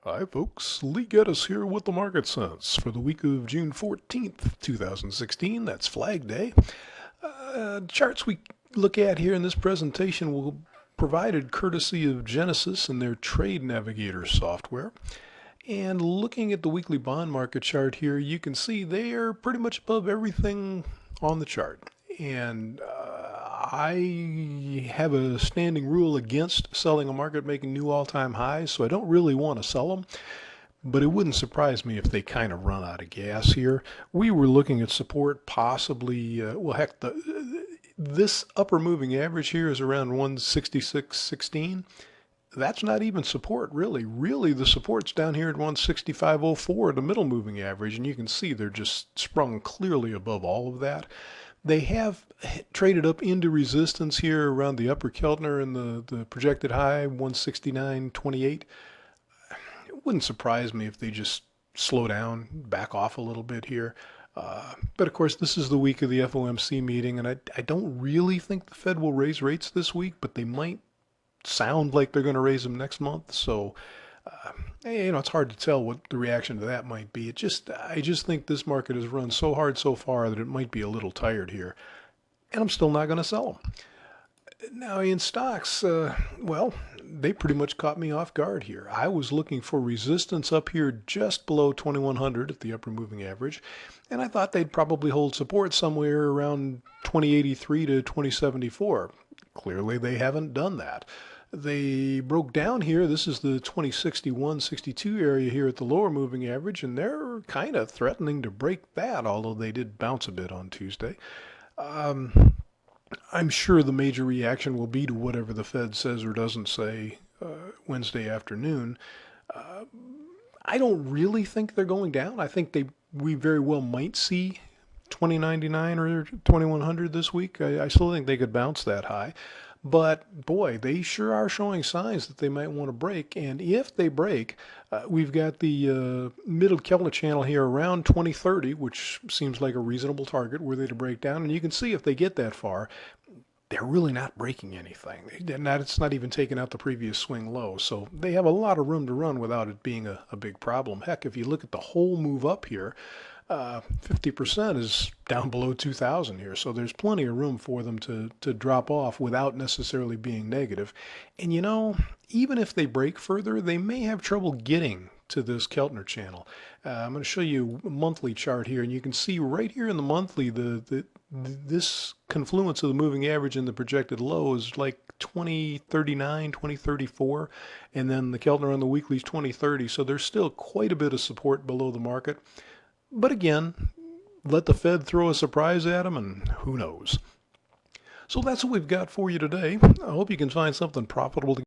Hi folks, Lee Gettess here with the Market Sense for the week of June 14th, 2016. That's Flag Day. Charts we look at here in this presentation will provided courtesy of Gettess and their Trade Navigator software. And looking at the weekly bond market chart here, you can see they are pretty much above everything on the chart. And I have a standing rule against selling a market making new all-time highs, so I don't really want to sell them. But it wouldn't surprise me if they kind of run out of gas here. We were looking at support possibly, well, heck, this upper moving average here is around 166.16. That's not even support, really. Really, the support's down here at 165.04, the middle moving average, and you can see they're just sprung clearly above all of that. They have traded up into resistance here around the upper Keltner and the projected high, 169.28. It wouldn't surprise me if they just slow down, back off a little bit here. But of course, this is the week of the FOMC meeting, and I don't really think the Fed will raise rates this week, but they might sound like they're going to raise them next month. So, it's hard to tell what the reaction to that might be. I just think this market has run so hard so far that it might be a little tired here, and I'm still not going to sell them. Now in stocks, well, they pretty much caught me off guard here. I was looking for resistance up here just below 2100 at the upper moving average, and I thought they'd probably hold support somewhere around 2083 to 2074. Clearly they haven't done that. They broke down here. This is the 2061-62 area here at the lower moving average, and they're kind of threatening to break that, although they did bounce a bit on Tuesday. I'm sure the major reaction will be to whatever the Fed says or doesn't say Wednesday afternoon. I don't really think they're going down. I think we very well might see 2099 or 2100 this week. I still think they could bounce that high. But boy, they sure are showing signs that they might want to break. And if they break, we've got the middle Keltner channel here around 2030, which seems like a reasonable target were they to break down. And you can see if they get that far, they're really not breaking anything. It's not even taking out the previous swing low. So they have a lot of room to run without it being a big problem. Heck, if you look at the whole move up here, 50% is down below 2,000 here, so there's plenty of room for them to drop off without necessarily being negative. And even if they break further, they may have trouble getting to this Keltner channel. I'm going to show you a monthly chart here, and you can see right here in the monthly, this confluence of the moving average and the projected low is like 2039, 2034, and then the Keltner on the weekly is 2030, so there's still quite a bit of support below the market. But again, let the Fed throw a surprise at them, and who knows. So that's what we've got for you today. I hope you can find something profitable to